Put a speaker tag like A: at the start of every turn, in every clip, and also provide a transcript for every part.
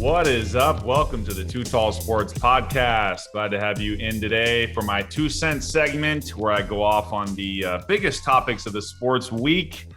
A: What is up? Welcome to the Too Tall Sports Podcast. Glad to have you in today for my 2 cent segment where I go off on the biggest topics of the sports week.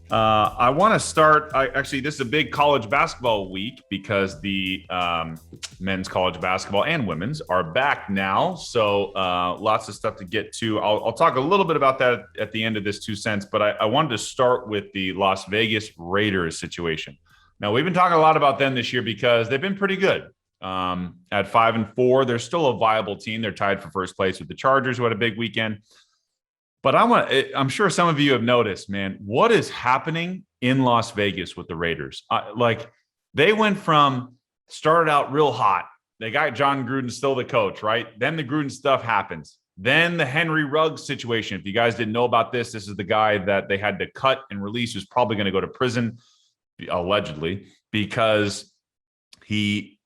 A: I want to start. Actually, this is a big college basketball week because the men's college basketball and women's are back now. So lots of stuff to get to. I'll talk a little bit about that at the end of this 2 cents, but I wanted to start with the Las Vegas Raiders situation. Now, we've been talking a lot about them this year because they've been pretty good. At 5-4, they're still a viable team. They're tied for first place with the Chargers, who had a big weekend. But I'm sure some of you have noticed, man, what is happening in Las Vegas with the Raiders? They went started out real hot. They got John Gruden still the coach, right? Then the Gruden stuff happens. Then the Henry Ruggs situation. If you guys didn't know about this is the guy that they had to cut and release who's probably going to go to prison, allegedly, because he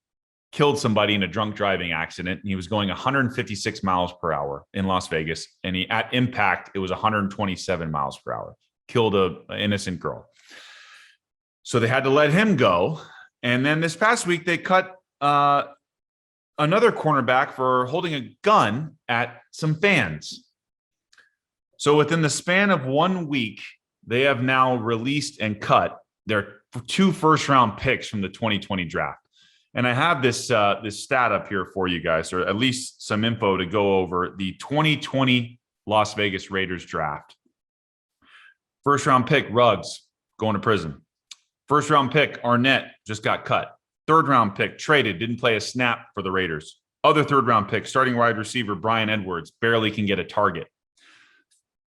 A: killed somebody in a drunk driving accident. He was going 156 miles per hour in Las Vegas, and at impact, it was 127 miles per hour. Killed an innocent girl. So they had to let him go. And then this past week, they cut another cornerback for holding a gun at some fans. So within the span of 1 week, they have now released and cut their 2 first-round picks from the 2020 draft. And I have this stat up here for you guys, or at least some info to go over the 2020 Las Vegas Raiders draft. First-round pick, Ruggs, going to prison. First-round pick, Arnett, just got cut. Third-round pick, traded, didn't play a snap for the Raiders. Other third-round pick, starting wide receiver, Brian Edwards, barely can get a target.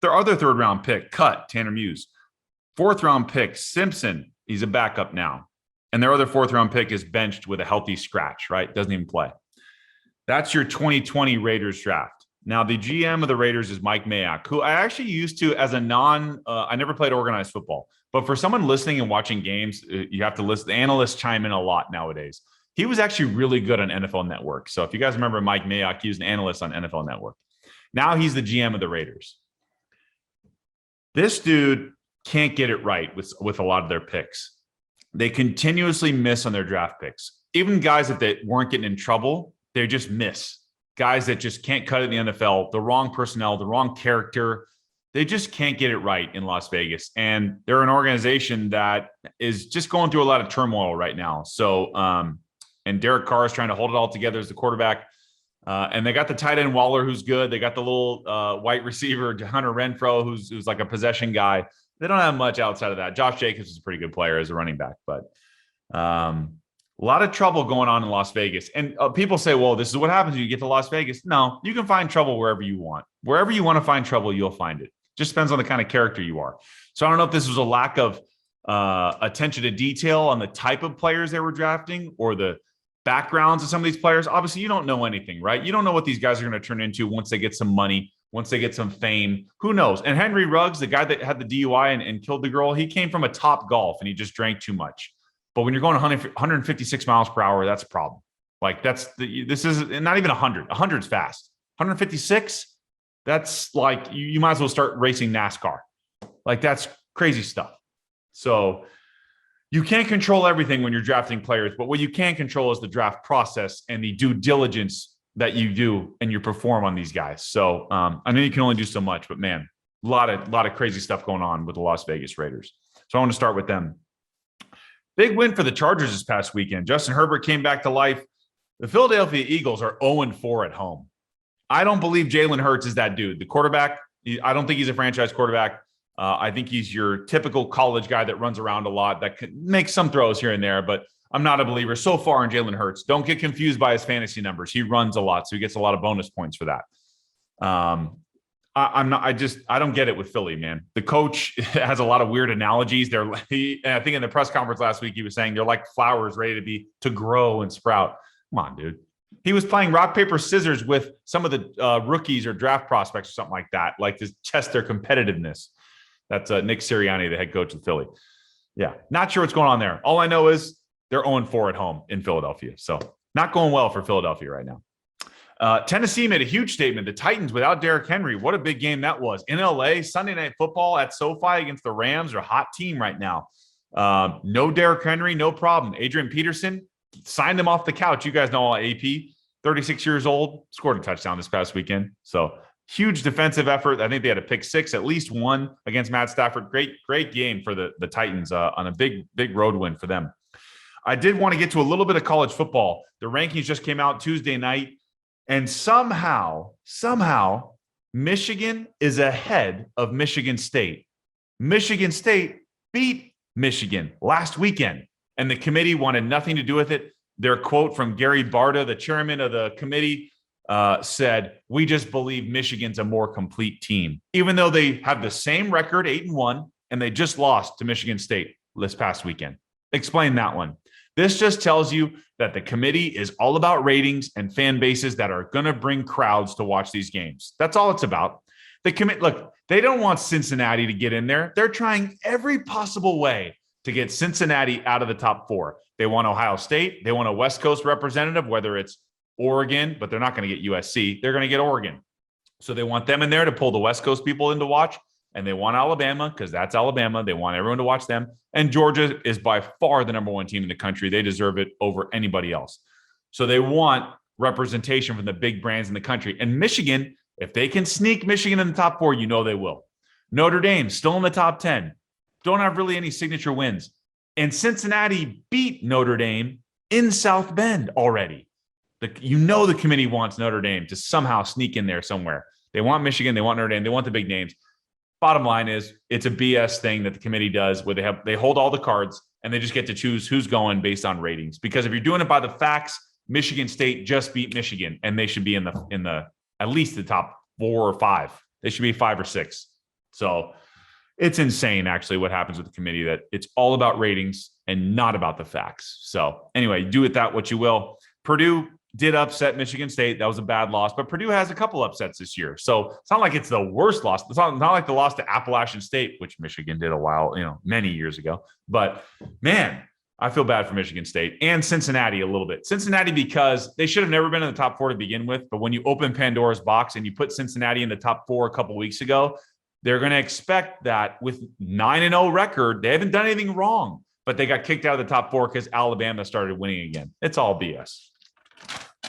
A: Their other third-round pick, cut, Tanner Muse. Fourth-round pick, Simpson, he's a backup now. And their other fourth-round pick is benched with a healthy scratch, right? Doesn't even play. That's your 2020 Raiders draft. Now, the GM of the Raiders is Mike Mayock, who I actually used to as a I never played organized football. But for someone listening and watching games, you have to listen. The analysts chime in a lot nowadays. He was actually really good on NFL Network. So if you guys remember Mike Mayock, he was an analyst on NFL Network. Now he's the GM of the Raiders. This dude can't get it right with a lot of their picks. They continuously miss on their draft picks. Even guys that they weren't getting in trouble, they just miss. Guys that just can't cut it in the NFL, the wrong personnel, the wrong character. They just can't get it right in Las Vegas. And they're an organization that is just going through a lot of turmoil right now. So, and Derek Carr is trying to hold it all together as the quarterback. And they got the tight end Waller, who's good. They got the little white receiver, Hunter Renfrow, who's like a possession guy. They don't have much outside of that. Josh Jacobs is a pretty good player as a running back, but a lot of trouble going on in Las Vegas. And people say, well, this is what happens when you get to Las Vegas. No, you can find trouble wherever you want. Wherever you want to find trouble, you'll find it. Just depends on the kind of character you are. So I don't know if this was a lack of attention to detail on the type of players they were drafting or the backgrounds of some of these players. Obviously, you don't know anything, right? You don't know what these guys are going to turn into once they get some money. Once they get some fame, who knows? And Henry Ruggs, the guy that had the DUI and killed the girl, he came from a Top Golf and he just drank too much. But when you're going 156 miles per hour, that's a problem. Like this is not even 100. 100's fast. 156, that's like you might as well start racing NASCAR. Like that's crazy stuff. So you can't control everything when you're drafting players, but what you can control is the draft process and the due diligence that you do and you perform on these guys. So I know you can only do so much, but man, a lot of crazy stuff going on with the Las Vegas Raiders. So I want to start with them. Big win for the Chargers this past weekend. Justin Herbert came back to life. The Philadelphia Eagles are 0-4 at home. I don't believe Jalen Hurts is that dude. The quarterback, I don't think he's a franchise quarterback. I think he's your typical college guy that runs around a lot, that can make some throws here and there, but I'm not a believer so far in Jalen Hurts. Don't get confused by his fantasy numbers. He runs a lot, so he gets a lot of bonus points for that. I don't get it with Philly, man. The coach has a lot of weird analogies. I think in the press conference last week, he was saying they're like flowers ready to grow and sprout. Come on, dude. He was playing rock, paper, scissors with some of the rookies or draft prospects or something like that, like to test their competitiveness. That's Nick Sirianni, the head coach of Philly. Yeah, not sure what's going on there. All I know is they're 0-4 at home in Philadelphia. So not going well for Philadelphia right now. Tennessee made a huge statement. The Titans without Derrick Henry, what a big game that was. In LA, Sunday Night Football at SoFi against the Rams, are a hot team right now. No Derrick Henry, no problem. Adrian Peterson, signed him off the couch. You guys know AP, 36 years old, scored a touchdown this past weekend. So huge defensive effort. I think they had a pick six, at least one against Matt Stafford. Great game for the Titans on a big road win for them. I did want to get to a little bit of college football. The rankings just came out Tuesday night, and somehow, Michigan is ahead of Michigan State. Michigan State beat Michigan last weekend, and the committee wanted nothing to do with it. Their quote from Gary Barta, the chairman of the committee, said, "We just believe Michigan's a more complete team," even though they have the same record, 8-1, and they just lost to Michigan State this past weekend. Explain that one. This just tells you that the committee is all about ratings and fan bases that are going to bring crowds to watch these games. That's all it's about. Look, they don't want Cincinnati to get in there. They're trying every possible way to get Cincinnati out of the top four. They want Ohio State. They want a West Coast representative, whether it's Oregon, but they're not going to get USC. They're going to get Oregon. So they want them in there to pull the West Coast people in to watch. And they want Alabama because that's Alabama. They want everyone to watch them. And Georgia is by far the number one team in the country. They deserve it over anybody else. So they want representation from the big brands in the country. And Michigan, if they can sneak Michigan in the top four, you know they will. Notre Dame, still in the top 10. Don't have really any signature wins. And Cincinnati beat Notre Dame in South Bend already. The committee wants Notre Dame to somehow sneak in there somewhere. They want Michigan. They want Notre Dame. They want the big names. Bottom line is it's a BS thing that the committee does where they hold all the cards and they just get to choose who's going based on ratings. Because if you're doing it by the facts, Michigan State just beat Michigan and they should be in the at least the top 4 or 5. They should be 5 or 6. So it's insane actually what happens with the committee, that it's all about ratings and not about the facts. So anyway, do with that what you will. Purdue did upset Michigan State. That was a bad loss, but Purdue has a couple upsets this year. So it's not like it's the worst loss. It's not like the loss to Appalachian State, which Michigan did many years ago. But man, I feel bad for Michigan State and Cincinnati a little bit. Cincinnati, because they should have never been in the top 4 to begin with. But when you open Pandora's box and you put Cincinnati in the top 4 a couple weeks ago, they're going to expect that with 9-0 record, they haven't done anything wrong, but they got kicked out of the top 4 because Alabama started winning again. It's all BS.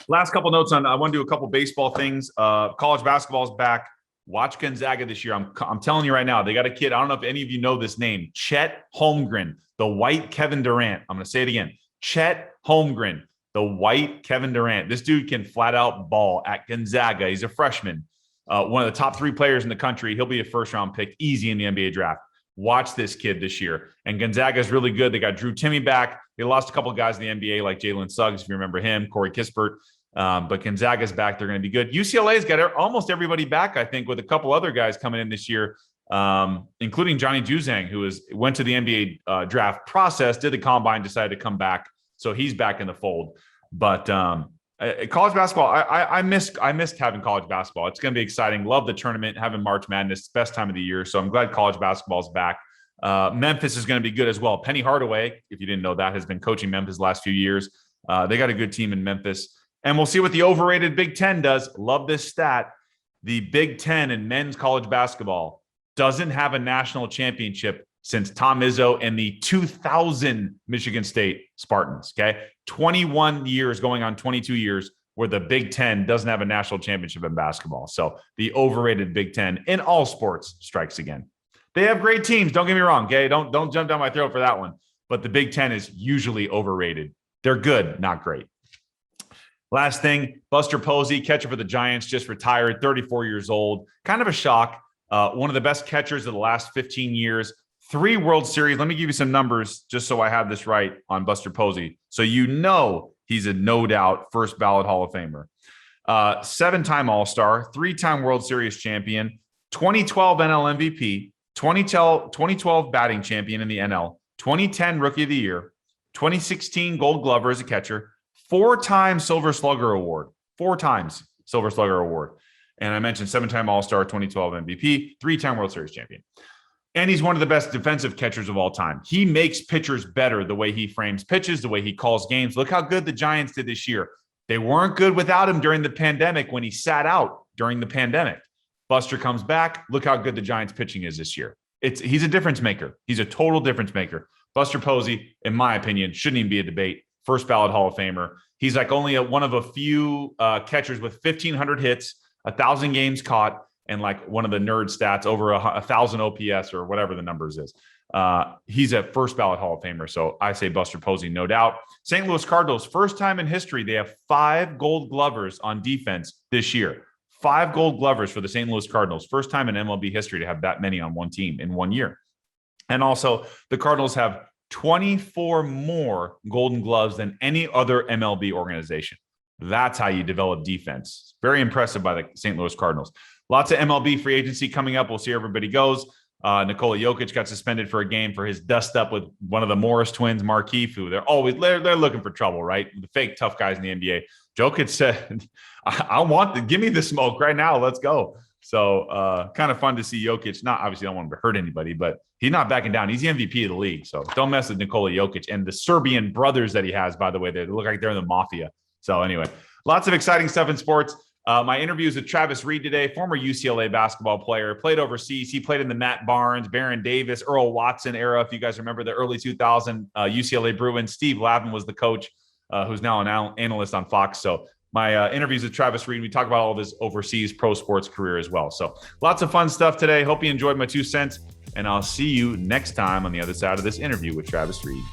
A: Last couple notes I want to do a couple baseball things. College basketball is back. Watch Gonzaga this year. I'm telling you right now, they got a kid. I don't know if any of you know this name, Chet Holmgren, the white Kevin Durant. I'm going to say it again. Chet Holmgren, the white Kevin Durant. This dude can flat out ball at Gonzaga. He's a freshman, one of the top 3 players in the country. He'll be a first-round pick easy in the NBA draft. Watch this kid this year. And Gonzaga is really good. They got Drew Timme back. They lost a couple of guys in the NBA like Jalen Suggs, if you remember him, Corey Kispert. But Gonzaga's back. They're going to be good. UCLA's got almost everybody back, I think, with a couple other guys coming in this year, including Johnny Juzang, who went to the NBA draft process, did the combine, decided to come back. So he's back in the fold. But college basketball, I missed having college basketball. It's going to be exciting. Love the tournament, having March Madness, best time of the year. So I'm glad college basketball is back. Memphis is going to be good as well. Penny Hardaway, if you didn't know that, has been coaching Memphis the last few years. They got a good team in Memphis. And we'll see what the overrated Big Ten does. Love this stat. The Big Ten in men's college basketball doesn't have a national championship since Tom Izzo and the 2000 Michigan State Spartans, okay? 21 years going on 22 years where the Big Ten doesn't have a national championship in basketball. So the overrated Big Ten in all sports strikes again. They have great teams. Don't get me wrong, okay? Don't jump down my throat for that one. But the Big Ten is usually overrated. They're good, not great. Last thing, Buster Posey, catcher for the Giants, just retired, 34 years old. Kind of a shock. One of the best catchers of the last 15 years. 3 World Series. Let me give you some numbers just so I have this right on Buster Posey. So you know he's a no doubt first ballot Hall of Famer. 7-time All-Star, 3-time World Series champion, 2012 NL MVP, 2012 batting champion in the NL, 2010 Rookie of the Year, 2016 Gold Glover as a catcher, 4-time Silver Slugger Award. 4 times Silver Slugger Award. And I mentioned 7-time All-Star, 2012 MVP, 3-time World Series champion. And he's one of the best defensive catchers of all time. He makes pitchers better the way he frames pitches, the way he calls games. Look how good the Giants did this year. They weren't good without him during the pandemic when he sat out during the pandemic. Buster comes back. Look how good the Giants pitching is this year. He's a difference maker. He's a total difference maker. Buster Posey, in my opinion, shouldn't even be a debate. first ballot Hall of Famer. He's like only one of a few catchers with 1,500 hits, 1,000 games caught, and like one of the nerd stats over 1,000 OPS or whatever the numbers is. He's a first ballot Hall of Famer. So I say Buster Posey, no doubt. St. Louis Cardinals, first time in history, they have 5 Gold Glovers on defense this year. 5 Gold Glovers for the St. Louis Cardinals. First time in MLB history to have that many on one team in 1 year. And also, the Cardinals have 24 more Golden Gloves than any other MLB organization. That's how you develop defense. Very impressive by the St. Louis Cardinals. Lots of MLB free agency coming up. We'll see how everybody goes. Nikola Jokic got suspended for a game for his dust up with one of the Morris twins, Markieff, who they're looking for trouble, right? The fake tough guys in the NBA. Jokic said, give me the smoke right now. Let's go. So kind of fun to see Jokic. Not obviously, I don't want him to hurt anybody, but he's not backing down. He's the MVP of the league. So don't mess with Nikola Jokic and the Serbian brothers that he has, by the way. They look like they're in the mafia. So anyway, lots of exciting stuff in sports. My interviews with Travis Reed today, former UCLA basketball player, played overseas. He played in the Matt Barnes, Baron Davis, Earl Watson era. If you guys remember the early 2000 UCLA Bruins, Steve Lavin was the coach, who's now an analyst on Fox. So my interviews with Travis Reed, we talk about all of his overseas pro sports career as well. So lots of fun stuff today. Hope you enjoyed my 2 cents, and I'll see you next time on the other side of this interview with Travis Reed.